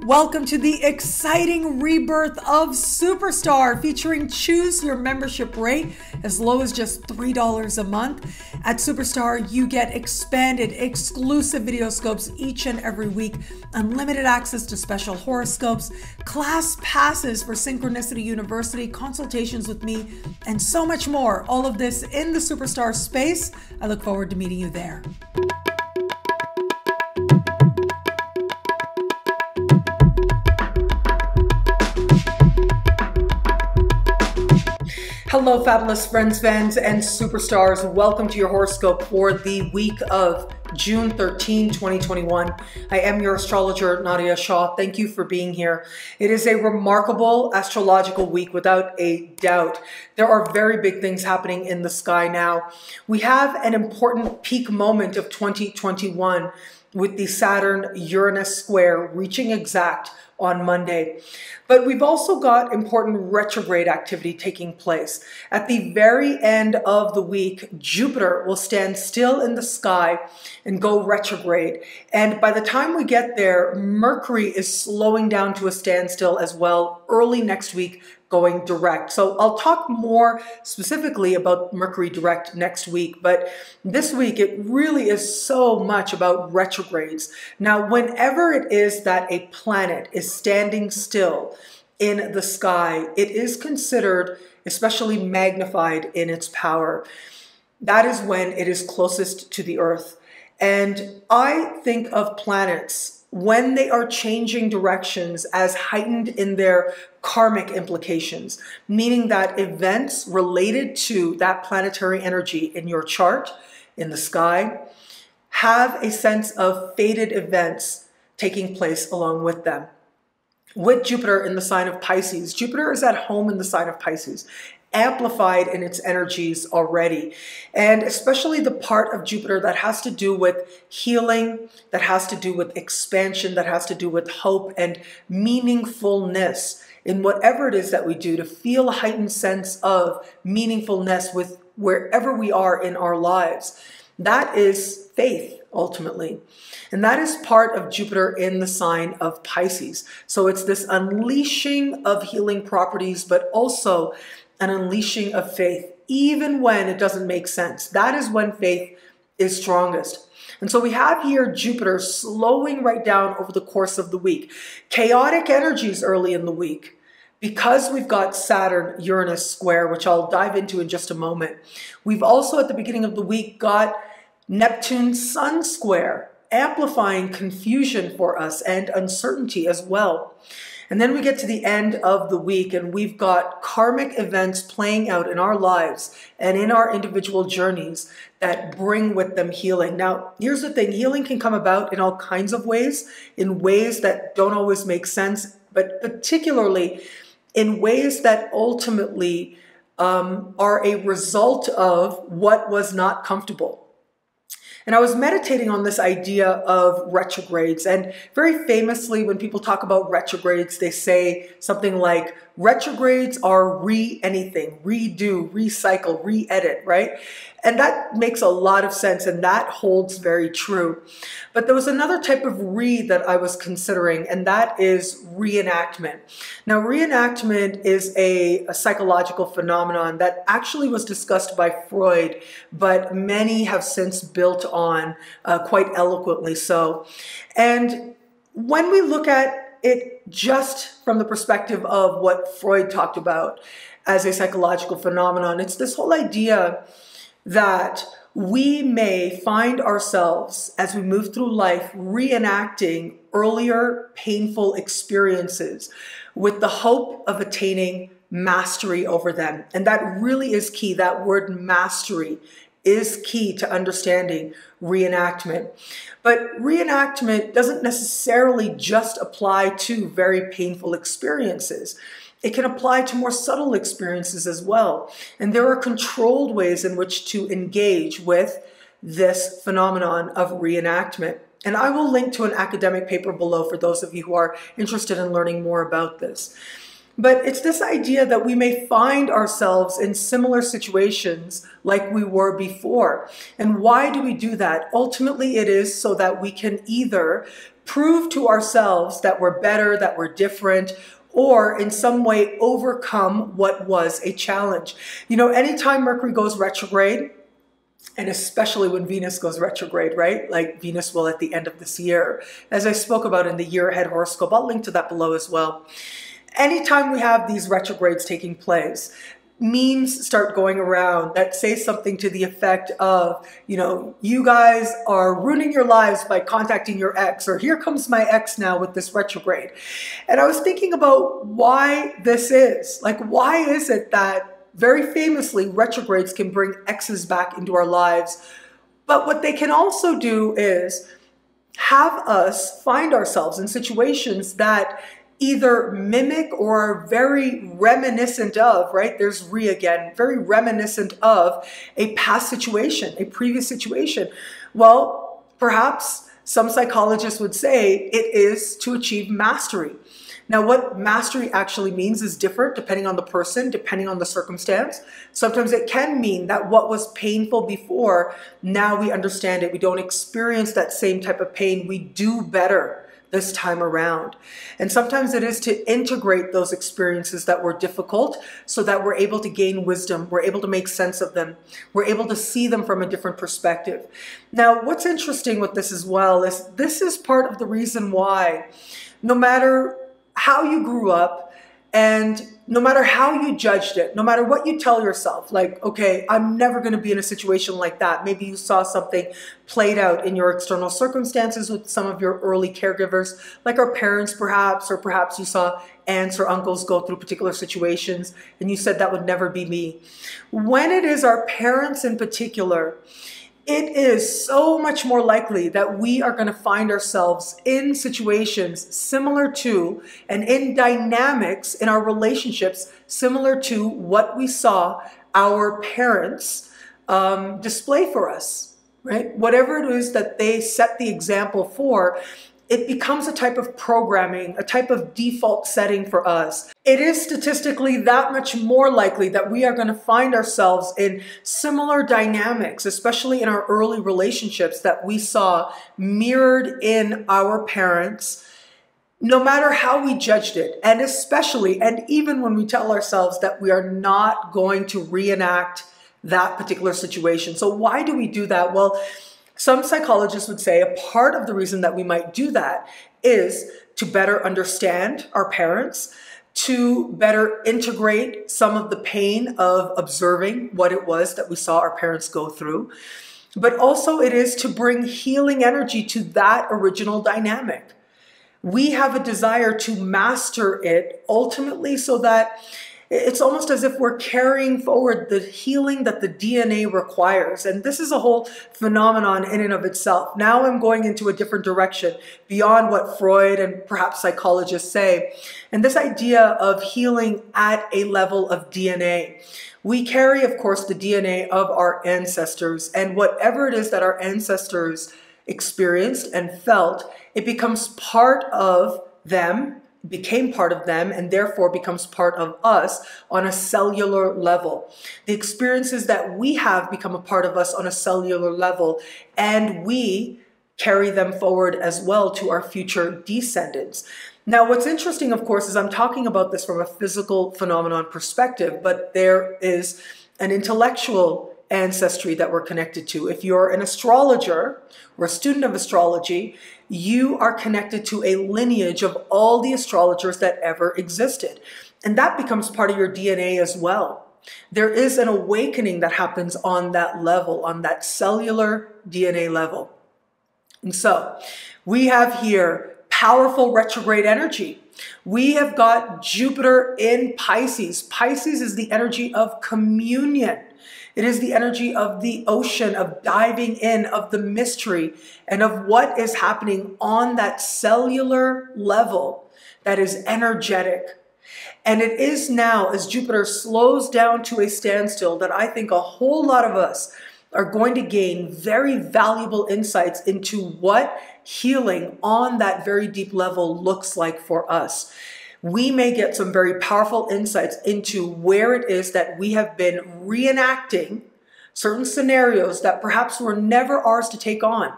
Welcome to the exciting rebirth of Superstar, featuring choose your membership rate as low as just $3 a month. At Superstar, you get expanded, exclusive video scopes each and every week, unlimited access to special horoscopes, class passes for Synchronicity University, consultations with me, and so much more. All of this in the Superstar space. I look forward to meeting you there. Hello, fabulous friends, fans, and superstars. Welcome to your horoscope for the week of June 13, 2021. I am your astrologer, Nadiya Shah. Thank you for being here. It is a remarkable astrological week, without a doubt. There are very big things happening in the sky now. We have an important peak moment of 2021 with the Saturn-Uranus square reaching exact on Monday. But we've also got important retrograde activity taking place. At the very end of the week, Jupiter will stand still in the sky and go retrograde. And by the time we get there, Mercury is slowing down to a standstill as well, early next week, going direct. So I'll talk more specifically about Mercury direct next week, but this week it really is so much about retrogrades. Now, whenever it is that a planet is standing still in the sky, it is considered especially magnified in its power. That is when it is closest to the Earth. And I think of planets when they are changing directions as heightened in their karmic implications, meaning that events related to that planetary energy in your chart, in the sky, have a sense of fated events taking place along with them. With Jupiter in the sign of Pisces, Jupiter is at home in the sign of Pisces, amplified in its energies already. And especially the part of Jupiter that has to do with healing, that has to do with expansion, that has to do with hope and meaningfulness in whatever it is that we do, to feel a heightened sense of meaningfulness with wherever we are in our lives. That is faith, ultimately. And that is part of Jupiter in the sign of Pisces. So it's this unleashing of healing properties, but also an unleashing of faith, even when it doesn't make sense. That is when faith is strongest. And so we have here Jupiter slowing right down over the course of the week. Chaotic energies early in the week, because we've got Saturn-Uranus square, which I'll dive into in just a moment. We've also at the beginning of the week got Neptune-Sun square, amplifying confusion for us and uncertainty as well. And then we get to the end of the week and we've got karmic events playing out in our lives and in our individual journeys that bring with them healing. Now, here's the thing. Healing can come about in all kinds of ways, in ways that don't always make sense, but particularly in ways that ultimately are a result of what was not comfortable. And I was meditating on this idea of retrogrades. And very famously, when people talk about retrogrades, they say something like, retrogrades are re-anything, redo, recycle, re-edit, right? And that makes a lot of sense, and that holds very true. But there was another type of re that I was considering, and that is reenactment. Now, reenactment is a psychological phenomenon that actually was discussed by Freud, but many have since built on quite eloquently so. And when we look at it just from the perspective of what Freud talked about as a psychological phenomenon, it's this whole idea that we may find ourselves, as we move through life, reenacting earlier painful experiences with the hope of attaining mastery over them. And that really is key. That word mastery is key to understanding reenactment. But reenactment doesn't necessarily just apply to very painful experiences. It can apply to more subtle experiences as well. And there are controlled ways in which to engage with this phenomenon of reenactment. And I will link to an academic paper below for those of you who are interested in learning more about this. But it's this idea that we may find ourselves in similar situations like we were before. And why do we do that? Ultimately, it is so that we can either prove to ourselves that we're better, that we're different, or in some way overcome what was a challenge. You know, anytime Mercury goes retrograde, and especially when Venus goes retrograde, right? Like Venus will at the end of this year, as I spoke about in the year ahead horoscope. I'll link to that below as well. Anytime we have these retrogrades taking place, memes start going around that say something to the effect of, you know, you guys are ruining your lives by contacting your ex, or here comes my ex now with this retrograde. And I was thinking about why this is. Like, why is it that very famously retrogrades can bring exes back into our lives? But what they can also do is have us find ourselves in situations that either mimic or are very reminiscent of, right? There's re again, very reminiscent of a past situation, a previous situation. Well, perhaps some psychologists would say it is to achieve mastery. Now, what mastery actually means is different depending on the person, depending on the circumstance. Sometimes it can mean that what was painful before, now we understand it. We don't experience that same type of pain. We do better this time around. And sometimes it is to integrate those experiences that were difficult so that we're able to gain wisdom, we're able to make sense of them, we're able to see them from a different perspective. Now, what's interesting with this as well is this is part of the reason why no matter how you grew up and no matter how you judged it, no matter what you tell yourself, like, okay, I'm never going to be in a situation like that. Maybe you saw something played out in your external circumstances with some of your early caregivers, like our parents perhaps, or perhaps you saw aunts or uncles go through particular situations and you said that would never be me. When it is our parents in particular, it is so much more likely that we are going to find ourselves in situations similar to and in dynamics in our relationships similar to what we saw our parents display for us, right? Whatever it is that they set the example for, it becomes a type of programming, a type of default setting for us. It is statistically that much more likely that we are going to find ourselves in similar dynamics, especially in our early relationships that we saw mirrored in our parents, no matter how we judged it. And especially, and even when we tell ourselves that we are not going to reenact that particular situation. So why do we do that? Well, some psychologists would say a part of the reason that we might do that is to better understand our parents, to better integrate some of the pain of observing what it was that we saw our parents go through. But also it is to bring healing energy to that original dynamic. We have a desire to master it ultimately so that it's almost as if we're carrying forward the healing that the DNA requires. And this is a whole phenomenon in and of itself. Now I'm going into a different direction beyond what Freud and perhaps psychologists say. And this idea of healing at a level of DNA. We carry, of course, the DNA of our ancestors, and whatever it is that our ancestors experienced and felt, it becomes part of them, became part of them, and therefore becomes part of us on a cellular level. The experiences that we have become a part of us on a cellular level, and we carry them forward as well to our future descendants. Now, what's interesting, of course, is I'm talking about this from a physical phenomenon perspective, but there is an intellectual ancestry that we're connected to. If you're an astrologer or a student of astrology, you are connected to a lineage of all the astrologers that ever existed. And that becomes part of your DNA as well. There is an awakening that happens on that level, on that cellular DNA level. And so we have here powerful retrograde energy. We have got Jupiter in Pisces. Pisces is the energy of communion. It is the energy of the ocean, of diving in, of the mystery, and of what is happening on that cellular level that is energetic. And it is now, as Jupiter slows down to a standstill, that I think a whole lot of us are going to gain very valuable insights into what healing on that very deep level looks like for us. We may get some very powerful insights into where it is that we have been reenacting certain scenarios that perhaps were never ours to take on.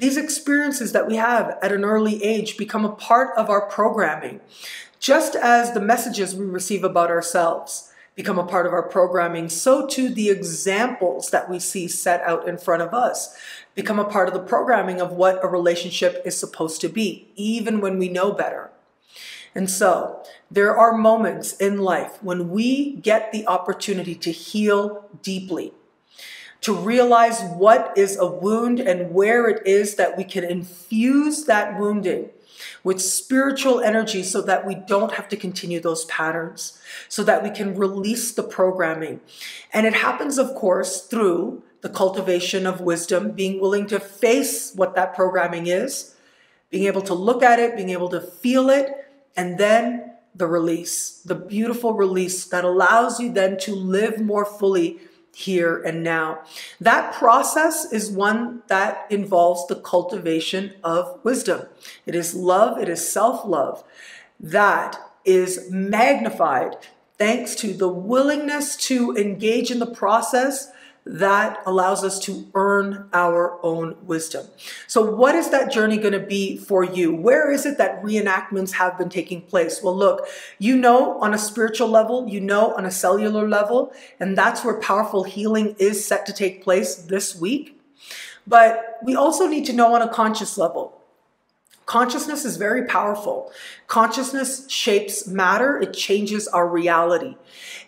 These experiences that we have at an early age become a part of our programming, just as the messages we receive about ourselves become a part of our programming, so too the examples that we see set out in front of us become a part of the programming of what a relationship is supposed to be, even when we know better. And so there are moments in life when we get the opportunity to heal deeply, to realize what is a wound and where it is that we can infuse that wounding with spiritual energy so that we don't have to continue those patterns, so that we can release the programming. And it happens, of course, through the cultivation of wisdom, being willing to face what that programming is, being able to look at it, being able to feel it, and then the release, the beautiful release that allows you then to live more fully here and now. That process is one that involves the cultivation of wisdom. It is love, it is self-love that is magnified thanks to the willingness to engage in the process that allows us to earn our own wisdom. So what is that journey going to be for you? Where is it that reenactments have been taking place? Well, look, you know on a spiritual level, you know on a cellular level, and that's where powerful healing is set to take place this week. But we also need to know on a conscious level. Consciousness is very powerful. Consciousness shapes matter. It changes our reality.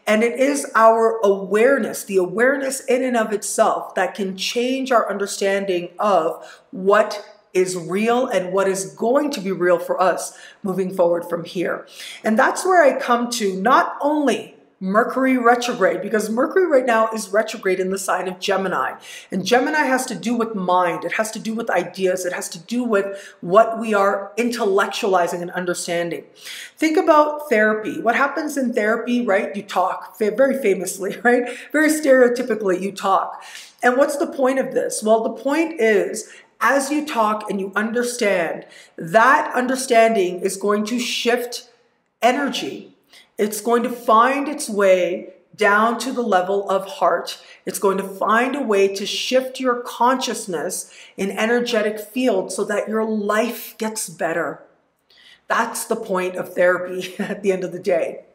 And it is our awareness, the awareness in and of itself, that can change our understanding of what is real and what is going to be real for us moving forward from here. And that's where I come to not only Mercury retrograde, because Mercury right now is retrograde in the sign of Gemini. And Gemini has to do with mind. It has to do with ideas. It has to do with what we are intellectualizing and understanding. Think about therapy. What happens in therapy, right? You talk, very famously, right? Very stereotypically, you talk. And what's the point of this? Well, the point is, as you talk and you understand, that understanding is going to shift energy. It's going to find its way down to the level of heart. It's going to find a way to shift your consciousness in energetic fields so that your life gets better. That's the point of therapy at the end of the day.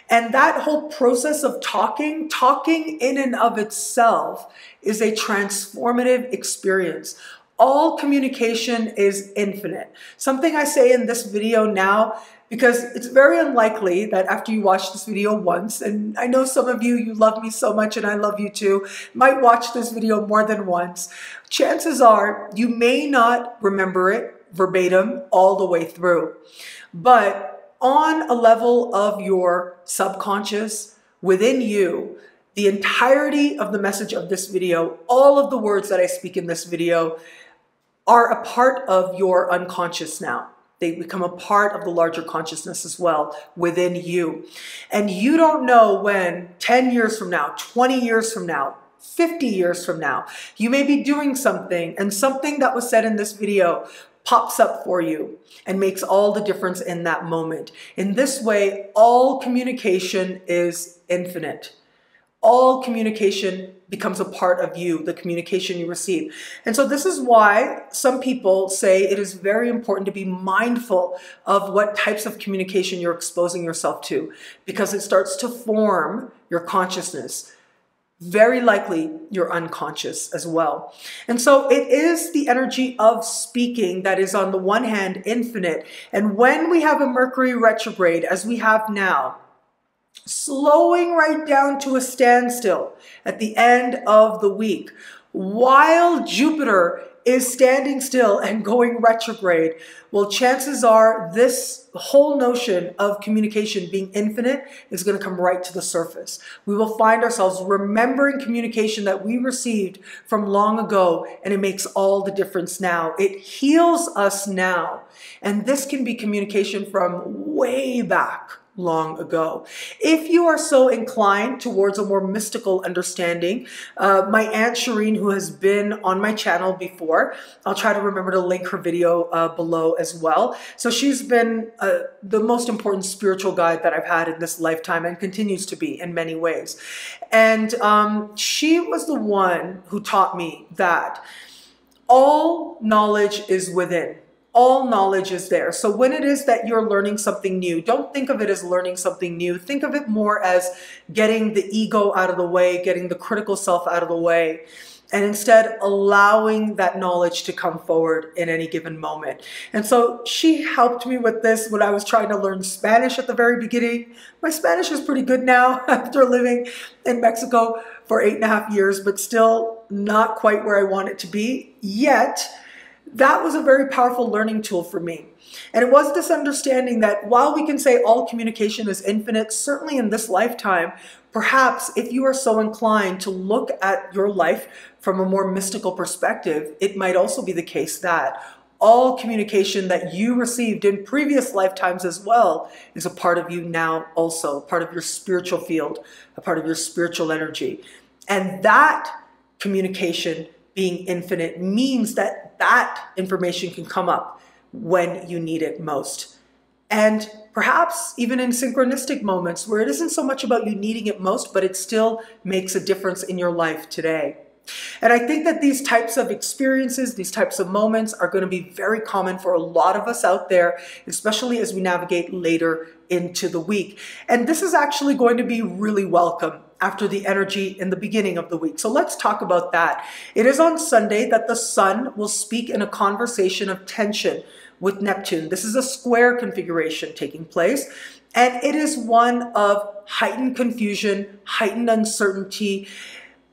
And that whole process of talking in and of itself is a transformative experience. All communication is infinite. Something I say in this video now, because it's very unlikely that after you watch this video once, and I know some of you, you love me so much and I love you too, might watch this video more than once. Chances are you may not remember it verbatim all the way through. But on a level of your subconscious, within you, the entirety of the message of this video, all of the words that I speak in this video, are a part of your unconscious now. They become a part of the larger consciousness as well within you. And you don't know when 10 years from now, 20 years from now, 50 years from now, you may be doing something and something that was said in this video pops up for you and makes all the difference in that moment. In this way, all communication is infinite. All communication becomes a part of you, the communication you receive. And so this is why some people say it is very important to be mindful of what types of communication you're exposing yourself to, because it starts to form your consciousness. Very likely your unconscious as well. And so it is the energy of speaking that is on the one hand infinite. And when we have a Mercury retrograde, as we have now, slowing right down to a standstill at the end of the week, while Jupiter is standing still and going retrograde, well, chances are this whole notion of communication being infinite is going to come right to the surface. We will find ourselves remembering communication that we received from long ago, and it makes all the difference now. It heals us now. And this can be communication from way back long ago. If you are so inclined towards a more mystical understanding, my Aunt Shireen, who has been on my channel before, I'll try to remember to link her video below as well. So she's been the most important spiritual guide that I've had in this lifetime and continues to be in many ways. And she was the one who taught me that all knowledge is within. All knowledge is there. So when it is that you're learning something new, don't think of it as learning something new. Think of it more as getting the ego out of the way, getting the critical self out of the way, and instead allowing that knowledge to come forward in any given moment. And so she helped me with this when I was trying to learn Spanish at the very beginning. My Spanish is pretty good now after living in Mexico for 8.5 years, but still not quite where I want it to be yet. That was a very powerful learning tool for me. And it was this understanding that while we can say all communication is infinite, certainly in this lifetime, perhaps if you are so inclined to look at your life from a more mystical perspective, it might also be the case that all communication that you received in previous lifetimes as well is a part of you now also, a part of your spiritual field, a part of your spiritual energy. And that communication being infinite means that that information can come up when you need it most. And perhaps even in synchronistic moments where it isn't so much about you needing it most, but it still makes a difference in your life today. And I think that these types of experiences, these types of moments are going to be very common for a lot of us out there, especially as we navigate later into the week. And this is actually going to be really welcome after the energy in the beginning of the week. So let's talk about that. It is on Sunday that the sun will speak in a conversation of tension with Neptune. This is a square configuration taking place, and it is one of heightened confusion, heightened uncertainty.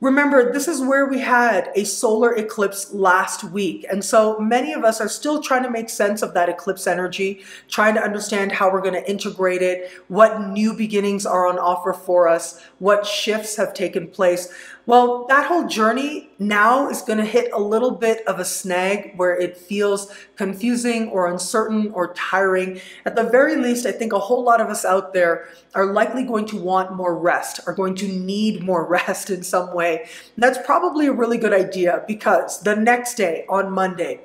Remember, this is where we had a solar eclipse last week. And so many of us are still trying to make sense of that eclipse energy, trying to understand how we're going to integrate it, what new beginnings are on offer for us, what shifts have taken place. Well, that whole journey now is going to hit a little bit of a snag where it feels confusing or uncertain or tiring. At the very least, I think a whole lot of us out there are likely going to want more rest, are going to need more rest in some way. And that's probably a really good idea, because the next day on Monday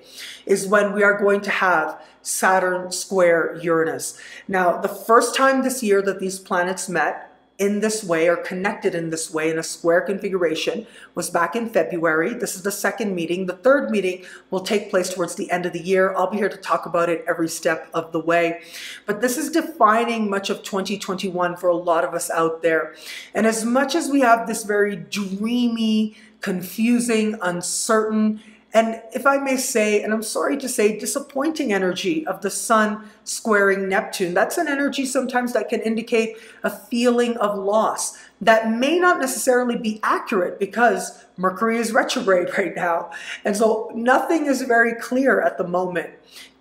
is when we are going to have Saturn square Uranus. Now, the first time this year that these planets met in this way, or connected in this way in a square configuration, was back in February. This is the second meeting. The third meeting will take place towards the end of the year. I'll be here to talk about it every step of the way. But this is defining much of 2021 for a lot of us out there. And as much as we have this very dreamy, confusing, uncertain, and if I may say, and I'm sorry to say, disappointing energy of the sun squaring Neptune, that's an energy sometimes that can indicate a feeling of loss that may not necessarily be accurate, because Mercury is retrograde right now. And so nothing is very clear at the moment,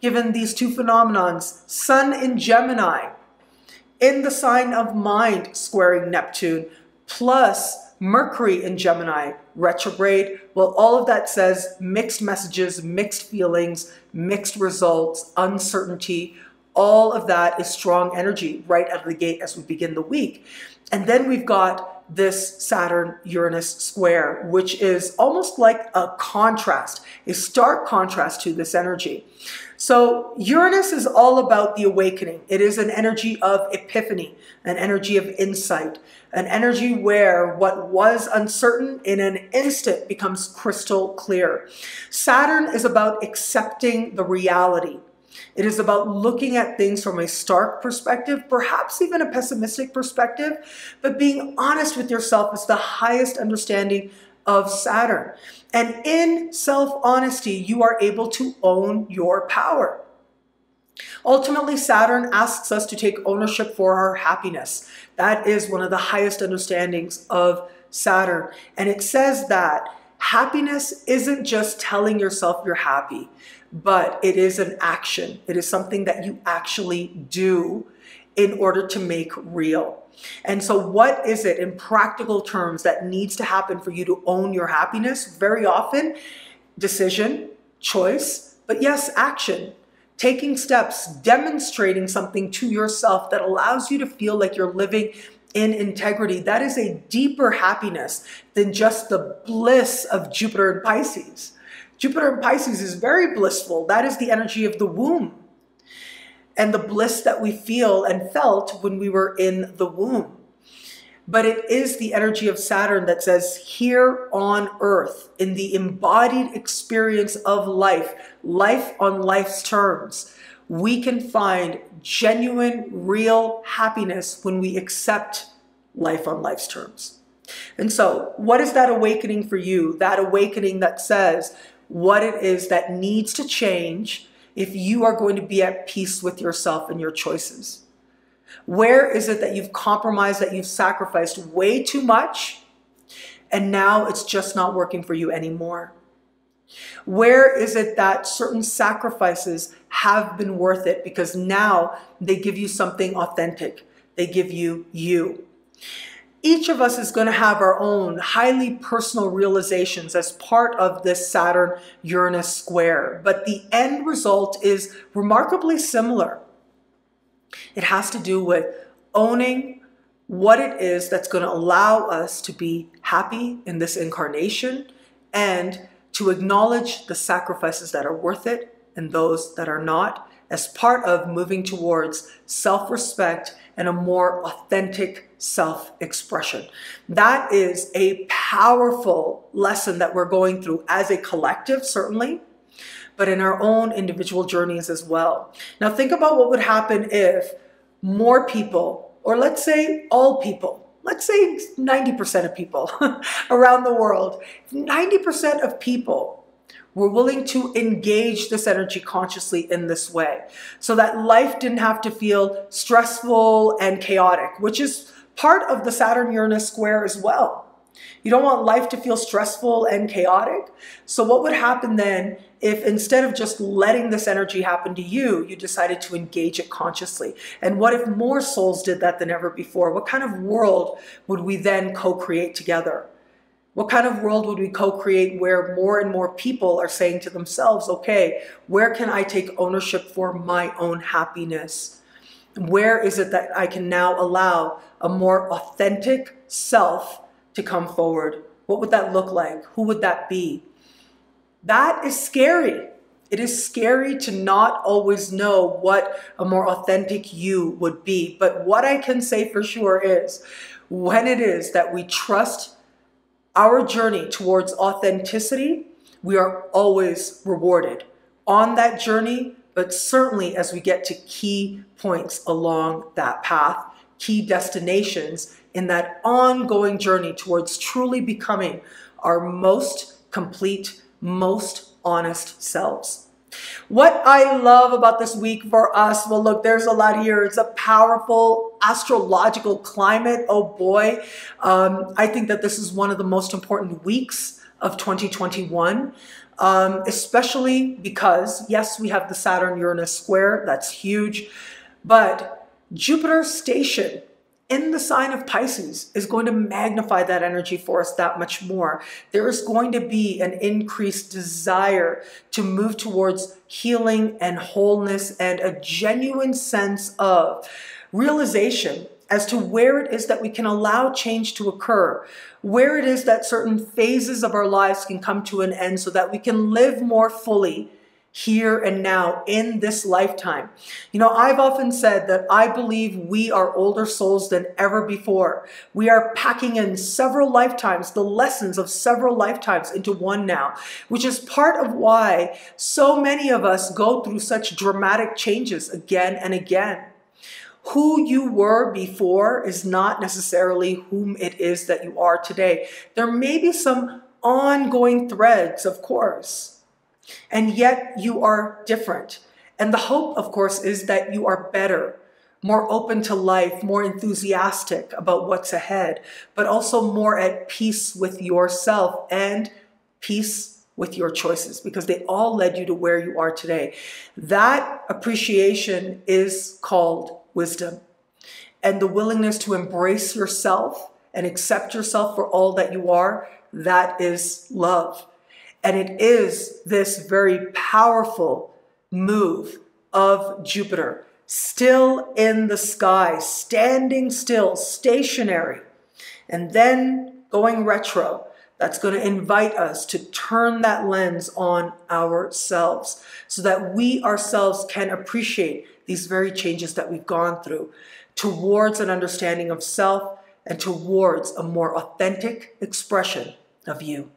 given these two phenomenons, Sun in Gemini, in the sign of mind squaring Neptune, plus Mercury in Gemini, retrograde. Well, all of that says mixed messages, mixed feelings, mixed results, uncertainty. All of that is strong energy right out of the gate as we begin the week. And then we've got this Saturn-Uranus square, which is almost like a contrast, a stark contrast to this energy. So Uranus is all about the awakening. It is an energy of epiphany, an energy of insight, an energy where what was uncertain in an instant becomes crystal clear. Saturn is about accepting the reality. It is about looking at things from a stark perspective, perhaps even a pessimistic perspective, but being honest with yourself is the highest understanding of Saturn. And in self-honesty, you are able to own your power. Ultimately, Saturn asks us to take ownership for our happiness. That is one of the highest understandings of Saturn. And it says that happiness isn't just telling yourself you're happy, but it is an action. It is something that you actually do in order to make real. And so what is it in practical terms that needs to happen for you to own your happiness? Very often, decision, choice, but yes, action. Taking steps, demonstrating something to yourself that allows you to feel like you're living in integrity. That is a deeper happiness than just the bliss of Jupiter in Pisces. Jupiter in Pisces is very blissful. That is the energy of the womb and the bliss that we feel and felt when we were in the womb. but it is the energy of Saturn that says here on Earth, in the embodied experience of life, life on life's terms, we can find genuine, real happiness when we accept life on life's terms. And so what is that awakening for you? That awakening that says what it is that needs to change if you are going to be at peace with yourself and your choices. Where is it that you've compromised, that you've sacrificed way too much, and now it's just not working for you anymore? Where is it that certain sacrifices have been worth it because now they give you something authentic? They give you you. Each of us is going to have our own highly personal realizations as part of this Saturn-Uranus square, but the end result is remarkably similar. It has to do with owning what it is that's going to allow us to be happy in this incarnation and to acknowledge the sacrifices that are worth it and those that are not, as part of moving towards self-respect and a more authentic self-expression. That is a powerful lesson that we're going through as a collective, certainly, but in our own individual journeys as well. Now think about what would happen if more people, or let's say all people, let's say 90% of people around the world, 90% of people were willing to engage this energy consciously in this way, so that life didn't have to feel stressful and chaotic, which is part of the Saturn-Uranus square as well. You don't want life to feel stressful and chaotic. So what would happen then if instead of just letting this energy happen to you, you decided to engage it consciously? And what if more souls did that than ever before? What kind of world would we then co-create together? What kind of world would we co-create where more and more people are saying to themselves, okay, where can I take ownership for my own happiness? Where is it that I can now allow a more authentic self to come forward? What would that look like? Who would that be? That is scary. It is scary to not always know what a more authentic you would be. But what I can say for sure is when it is that we trust our journey towards authenticity, we are always rewarded on that journey, but certainly as we get to key points along that path, key destinations in that ongoing journey towards truly becoming our most complete, most honest selves. What I love about this week for us, well, look, there's a lot here. It's a powerful astrological climate. Oh boy. I think that this is one of the most important weeks of 2021, especially because, yes, we have the Saturn-Uranus square. That's huge. But Jupiter's station in the sign of Pisces is going to magnify that energy for us that much more. There is going to be an increased desire to move towards healing and wholeness and a genuine sense of realization as to where it is that we can allow change to occur, where it is that certain phases of our lives can come to an end so that we can live more fully here and now in this lifetime. You know, I've often said that I believe we are older souls than ever before. We are packing in several lifetimes, the lessons of several lifetimes into one now, which is part of why so many of us go through such dramatic changes again and again. Who you were before is not necessarily whom it is that you are today. There may be some ongoing threads, of course, and yet you are different. And the hope, of course, is that you are better, more open to life, more enthusiastic about what's ahead, but also more at peace with yourself and peace with your choices, because they all led you to where you are today. That appreciation is called wisdom. And the willingness to embrace yourself and accept yourself for all that you are, that is love. And it is this very powerful move of Jupiter, still in the sky, standing still, stationary, and then going retro. That's going to invite us to turn that lens on ourselves so that we ourselves can appreciate these very changes that we've gone through towards an understanding of self and towards a more authentic expression of you.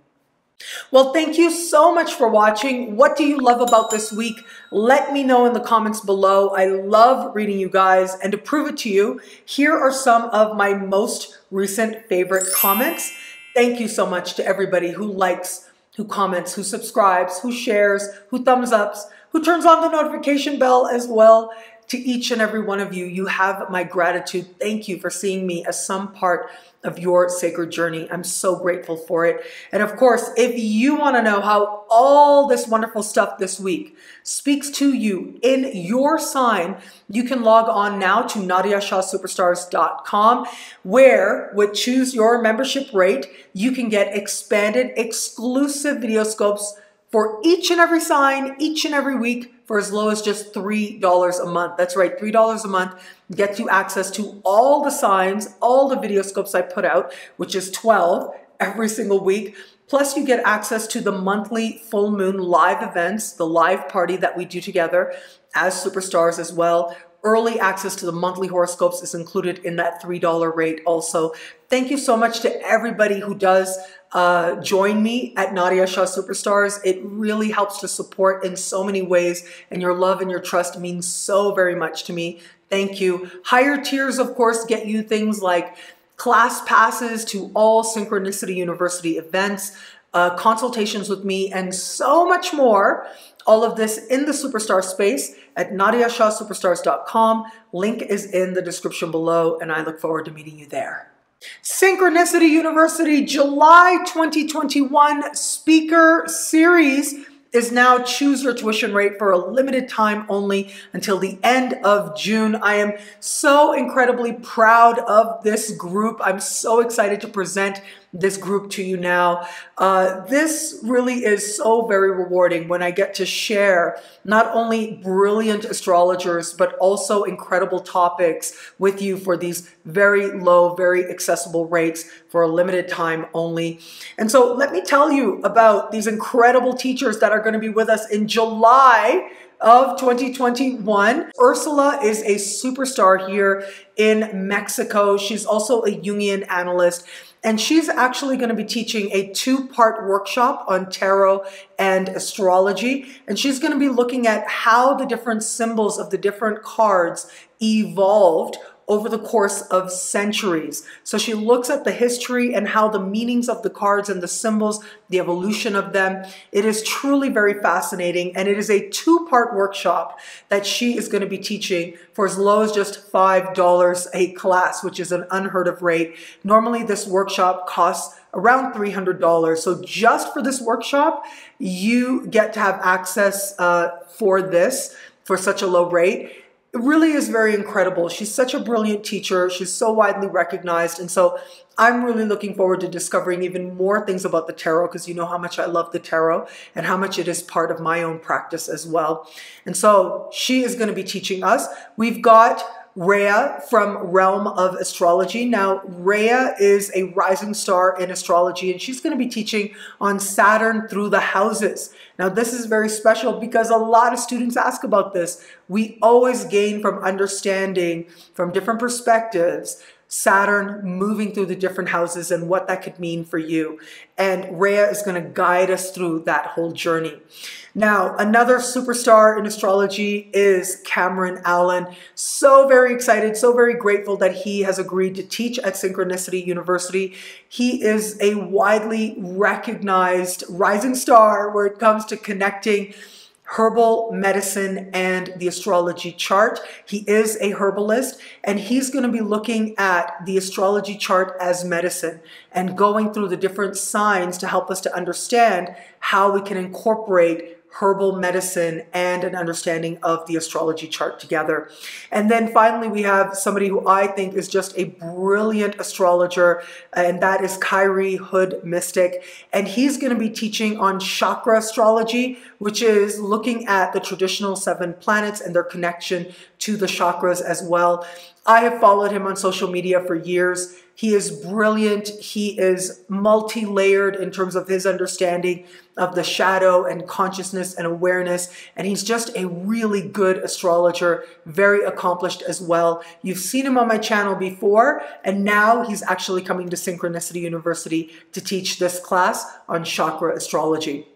Well, thank you so much for watching. What do you love about this week? Let me know in the comments below. I love reading you guys, and to prove it to you, here are some of my most recent favorite comments. Thank you so much to everybody who likes, who comments, who subscribes, who shares, who thumbs ups, who turns on the notification bell as well. To each and every one of you, you have my gratitude. Thank you for seeing me as some part of your sacred journey. I'm so grateful for it. And of course, if you want to know how all this wonderful stuff this week speaks to you in your sign, you can log on now to NadiyaShahSuperstars.com, where with Choose Your Membership Rate, you can get expanded exclusive video scopes for each and every sign, each and every week, for as low as just $3 a month. That's right, $3 a month gets you access to all the signs, all the video scopes I put out, which is 12 every single week. Plus you get access to the monthly full moon live events, the live party that we do together as superstars as well. Early access to the monthly horoscopes is included in that $3 rate also. Thank you so much to everybody who does join me at Nadiya Shah Superstars. It really helps to support in so many ways, and your love and your trust means so very much to me. Thank you. Higher tiers, of course, get you things like class passes to all Synchronicity University events, consultations with me, and so much more. All of this in the superstar space at NadiyaShahSuperstars.com. Link is in the description below, and I look forward to meeting you there. Synchronicity University July 2021 speaker series is now Choose Your Tuition Rate for a limited time only until the end of June. I am so incredibly proud of this group. I'm so excited to present this group to you now. This really is so very rewarding when I get to share not only brilliant astrologers, but also incredible topics with you for these very low, very accessible rates for a limited time only. And so let me tell you about these incredible teachers that are going to be with us in July of 2021. Ursula is a superstar here in Mexico. She's also a Jungian analyst, and she's actually going to be teaching a two-part workshop on tarot and astrology. And she's going to be looking at how the different symbols of the different cards evolved over the course of centuries. So she looks at the history and how the meanings of the cards and the symbols, the evolution of them. It is truly very fascinating, and it is a two-part workshop that she is going to be teaching for as low as just $5 a class, which is an unheard of rate. Normally this workshop costs around $300. So just for this workshop, you get to have access for this for such a low rate. It really is very incredible. She's such a brilliant teacher. She's so widely recognized. And so I'm really looking forward to discovering even more things about the tarot, because you know how much I love the tarot and how much it is part of my own practice as well. And so she is going to be teaching us. We've got Rhea from Realm of Astrology. Now, Rhea is a rising star in astrology, and she's going to be teaching on Saturn through the houses. Now, this is very special because a lot of students ask about this. We always gain from understanding from different perspectives Saturn moving through the different houses and what that could mean for you. And Rhea is going to guide us through that whole journey. Now, another superstar in astrology is Cameron Allen. So very excited, so very grateful that he has agreed to teach at Synchronicity University. He is a widely recognized rising star where it comes to connecting herbal medicine and the astrology chart. He is a herbalist, and he's going to be looking at the astrology chart as medicine and going through the different signs to help us to understand how we can incorporate herbal medicine and an understanding of the astrology chart together. And then finally, we have somebody who I think is just a brilliant astrologer, and that is Kyrie Hood Mystic. And he's going to be teaching on chakra astrology, which is looking at the traditional 7 planets and their connection to the chakras as well. I have followed him on social media for years. He is brilliant. He is multi-layered in terms of his understanding of the shadow and consciousness and awareness. And he's just a really good astrologer, very accomplished as well. You've seen him on my channel before, and now he's actually coming to Synchronicity University to teach this class on chakra astrology.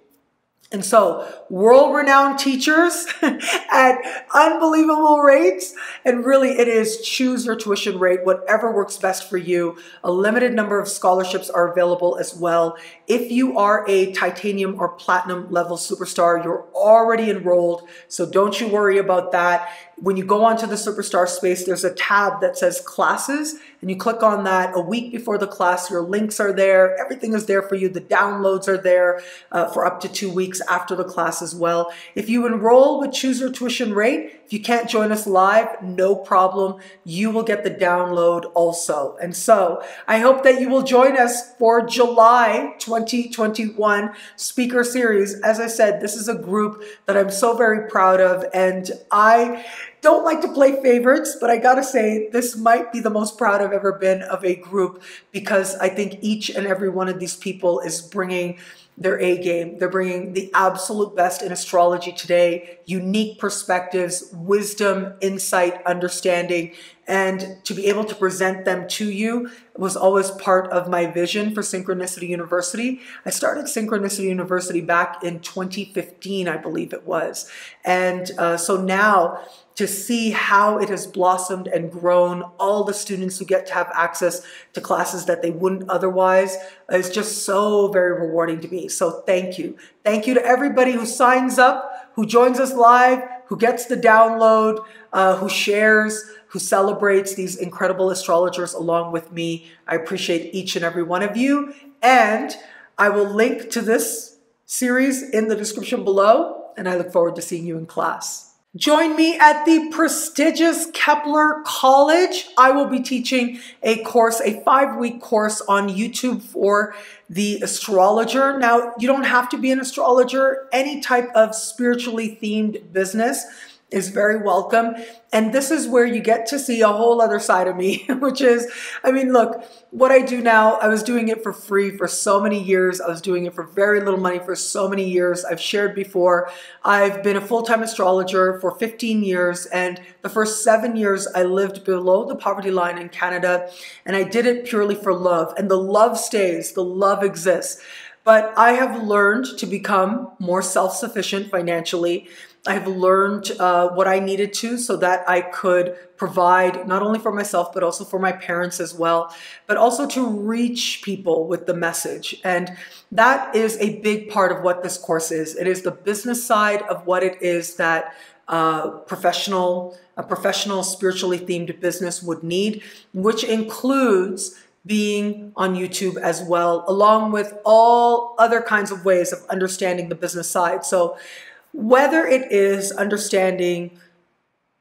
And so, world-renowned teachers at unbelievable rates. And really, it is choose your tuition rate, whatever works best for you. A limited number of scholarships are available as well. If you are a titanium or platinum level superstar, you're already enrolled. So don't you worry about that. When you go onto the superstar space, there's a tab that says classes, and you click on that a week before the class. Your links are there. Everything is there for you. The downloads are there for up to 2 weeks after the class as well. If you enroll with Choose Your Tuition Rate, if you can't join us live, no problem. You will get the download also. And so I hope that you will join us for July 2021 speaker series. As I said, this is a group that I'm so very proud of, and I don't like to play favorites, but I gotta say, this might be the most proud I've ever been of a group, because I think each and every one of these people is bringing their A game. They're bringing the absolute best in astrology today, unique perspectives, wisdom, insight, understanding, and to be able to present them to you was always part of my vision for Synchronicity University. I started Synchronicity University back in 2015, I believe it was. And so now, to see how it has blossomed and grown, all the students who get to have access to classes that they wouldn't otherwise, is just so very rewarding to me. So thank you. Thank you to everybody who signs up, who joins us live, who gets the download, who shares, who celebrates these incredible astrologers along with me. I appreciate each and every one of you. And I will link to this series in the description below, and I look forward to seeing you in class. Join me at the prestigious Kepler College. I will be teaching a course, a 5-week course on YouTube for the astrologer. Now, you don't have to be an astrologer. Any type of spiritually themed business is very welcome. And this is where you get to see a whole other side of me, which is, I mean, look, what I do now, I was doing it for free for so many years. I was doing it for very little money for so many years. I've shared before, I've been a full-time astrologer for 15 years. And the first 7 years, I lived below the poverty line in Canada. And I did it purely for love. And the love stays, the love exists. But I have learned to become more self-sufficient financially. I've learned what I needed to so that I could provide not only for myself, but also for my parents as well, but also to reach people with the message. And that is a big part of what this course is. It is the business side of what it is that a professional spiritually themed business would need, which includes being on YouTube as well, along with all other kinds of ways of understanding the business side. So whether it is understanding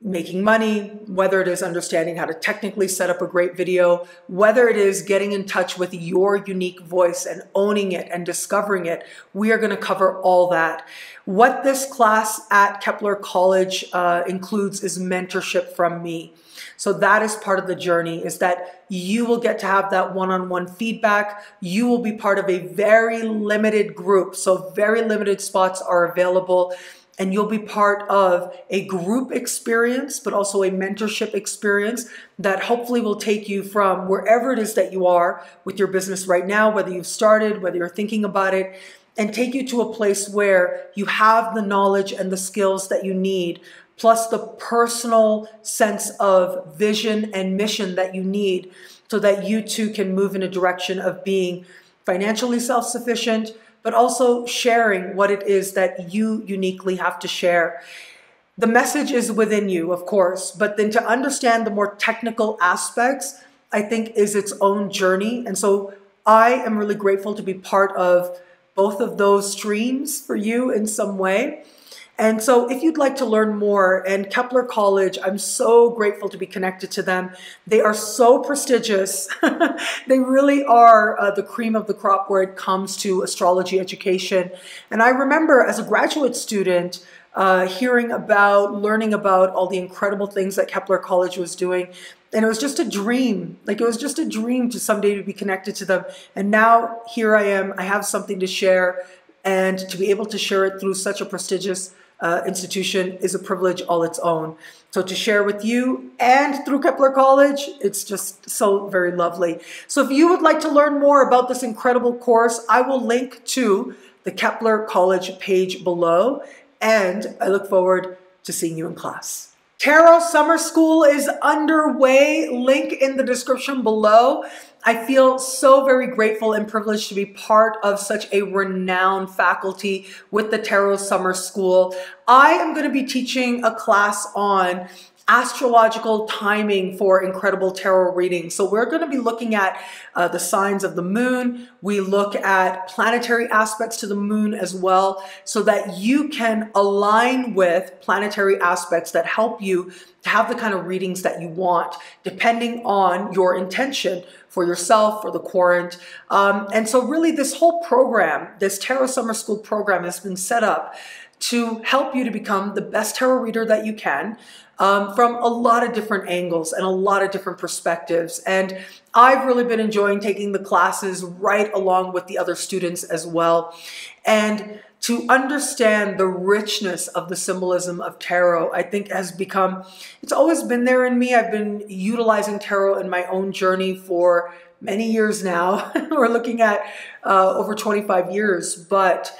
making money, whether it is understanding how to technically set up a great video, whether it is getting in touch with your unique voice and owning it and discovering it, we are going to cover all that. What this class at Kepler College includes is mentorship from me. So that is part of the journey, is that you will get to have that one-on-one feedback. You will be part of a very limited group. So very limited spots are available, and you'll be part of a group experience, but also a mentorship experience that hopefully will take you from wherever it is that you are with your business right now, whether you've started, whether you're thinking about it, and take you to a place where you have the knowledge and the skills that you need, plus the personal sense of vision and mission that you need so that you too can move in a direction of being financially self-sufficient, but also sharing what it is that you uniquely have to share. The message is within you, of course, but then to understand the more technical aspects, I think is its own journey. And so I am really grateful to be part of both of those streams for you in some way. And so if you'd like to learn more, and Kepler College, I'm so grateful to be connected to them. They are so prestigious. They really are the cream of the crop where it comes to astrology education. And I remember as a graduate student, learning about all the incredible things that Kepler College was doing. And it was just a dream. Like, it was just a dream to someday to be connected to them. And now here I am. I have something to share, and to be able to share it through such a prestigious institution is a privilege all its own. So to share with you and through Kepler College, it's just so very lovely. So if you would like to learn more about this incredible course, I will link to the Kepler College page below, and I look forward to seeing you in class. Tarot Summer School is underway. Link in the description below. I feel so very grateful and privileged to be part of such a renowned faculty with the Tarot Summer School. I am going to be teaching a class on astrological timing for incredible tarot readings. So we're going to be looking at the signs of the moon. We look at planetary aspects to the moon as well, so that you can align with planetary aspects that help you to have the kind of readings that you want, depending on your intention for yourself, for the querent. And so really this whole program, this Tarot Summer School program, has been set up to help you to become the best tarot reader that you can, from a lot of different angles and a lot of different perspectives. And I've really been enjoying taking the classes right along with the other students as well. And to understand the richness of the symbolism of tarot, I think has become, it's always been there in me. I've been utilizing tarot in my own journey for many years now. We're looking at over 25 years, but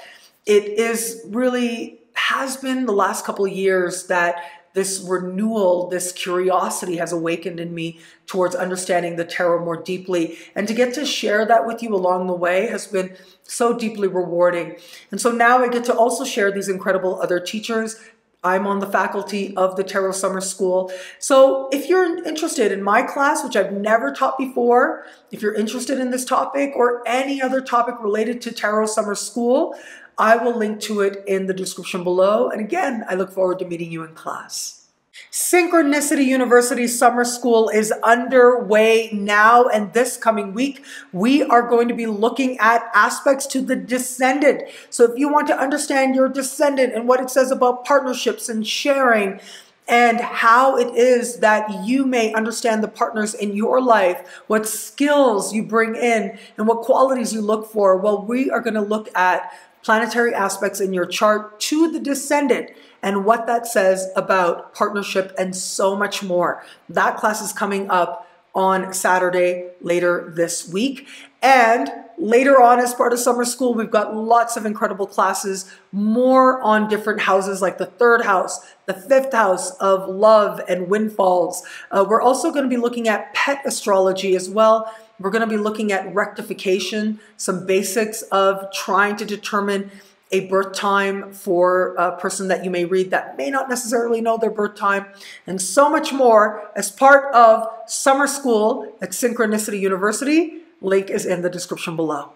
it is really has been the last couple of years that this renewal, this curiosity has awakened in me towards understanding the tarot more deeply. And to get to share that with you along the way has been so deeply rewarding. And so now I get to also share these incredible other teachers. I'm on the faculty of the Tarot Summer School. So if you're interested in my class, which I've never taught before, if you're interested in this topic or any other topic related to Tarot Summer School, I will link to it in the description below. And again, I look forward to meeting you in class. Synchronicity University Summer School is underway now, and this coming week, we are going to be looking at aspects to the descendant. So if you want to understand your descendant and what it says about partnerships and sharing, and how it is that you may understand the partners in your life, what skills you bring in, and what qualities you look for, well, we are going to look at planetary aspects in your chart to the descendant and what that says about partnership and so much more. That class is coming up on Saturday later this week. And later on, as part of summer school, we've got lots of incredible classes, more on different houses like the 3rd house, the 5th house of love and windfalls. We're also going to be looking at pet astrology as well. We're going to be looking at rectification, some basics of trying to determine a birth time for a person that you may read that may not necessarily know their birth time, and so much more as part of summer school at Synchronicity University. Link is in the description below.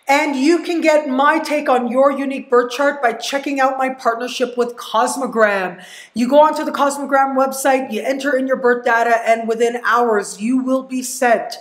And you can get my take on your unique birth chart by checking out my partnership with Cosmogram. You go onto the Cosmogram website, you enter in your birth data, and within hours you will be sent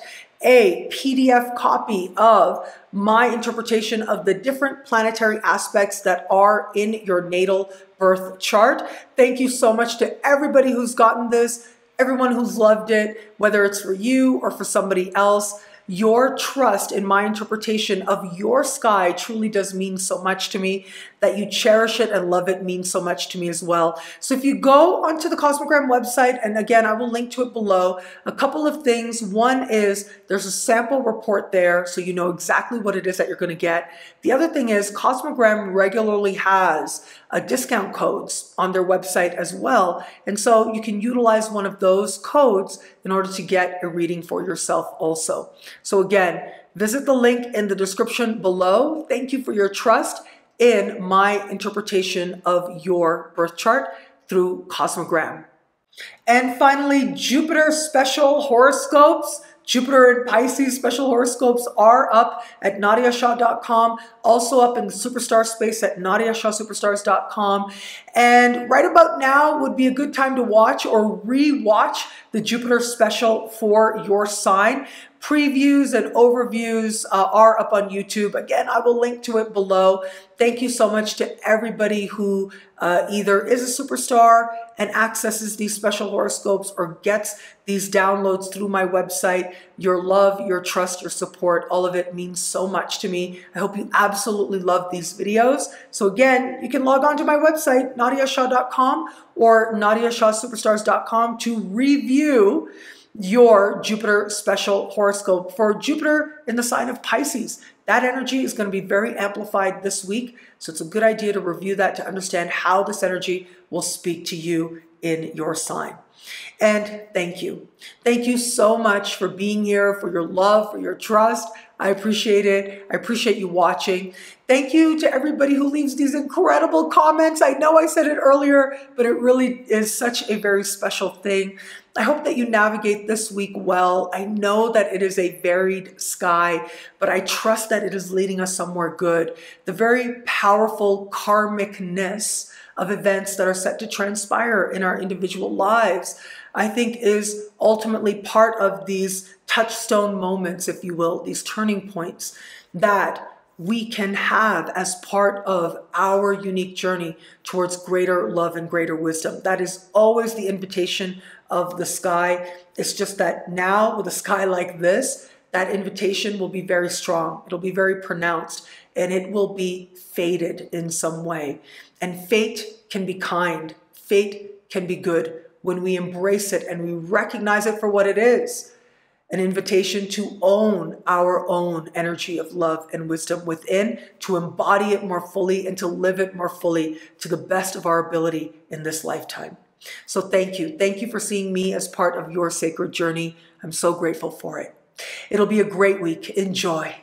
a PDF copy of my interpretation of the different planetary aspects that are in your natal birth chart. Thank you so much to everybody who's gotten this, everyone who's loved it, whether it's for you or for somebody else. Your trust in my interpretation of your sky truly does mean so much to me. That you cherish it and love it means so much to me as well. So if you go onto the Cosmogram website, and again, I will link to it below, a couple of things. One is there's a sample report there, so you know exactly what it is that you're going to get. The other thing is Cosmogram regularly has discount codes on their website as well. And so you can utilize one of those codes in order to get a reading for yourself also. So again, visit the link in the description below. Thank you for your trust in my interpretation of your birth chart through Cosmogram. And finally, Jupiter special horoscopes. Jupiter and Pisces special horoscopes are up at nadiyashah.com, also up in the superstar space at nadiyashahsuperstars.com. And right about now would be a good time to watch or re-watch the Jupiter special for your sign. Previews and overviews are up on YouTube. Again, I will link to it below. Thank you so much to everybody who either is a superstar and accesses these special horoscopes or gets these downloads through my website. Your love, your trust, your support, all of it means so much to me. I hope you absolutely love these videos. So again, you can log on to my website, nadiyashah.com or nadiyashahsuperstars.com to review your Jupiter special horoscope for Jupiter in the sign of Pisces. That energy is going to be very amplified this week, so it's a good idea to review that to understand how this energy will speak to you in your sign. And thank you. Thank you so much for being here, for your love, for your trust. I appreciate it. I appreciate you watching. Thank you to everybody who leaves these incredible comments. I know I said it earlier, but it really is such a very special thing. I hope that you navigate this week well. I know that it is a varied sky, but I trust that it is leading us somewhere good. The very powerful karmicness of events that are set to transpire in our individual lives, I think, is ultimately part of these touchstone moments, if you will, these turning points that we can have as part of our unique journey towards greater love and greater wisdom. That is always the invitation of the sky. It's just that now with a sky like this, that invitation will be very strong. It'll be very pronounced, and it will be fated in some way. And fate can be kind. Fate can be good when we embrace it and we recognize it for what it is. An invitation to own our own energy of love and wisdom within, to embody it more fully and to live it more fully to the best of our ability in this lifetime. So thank you. Thank you for seeing me as part of your sacred journey. I'm so grateful for it. It'll be a great week. Enjoy.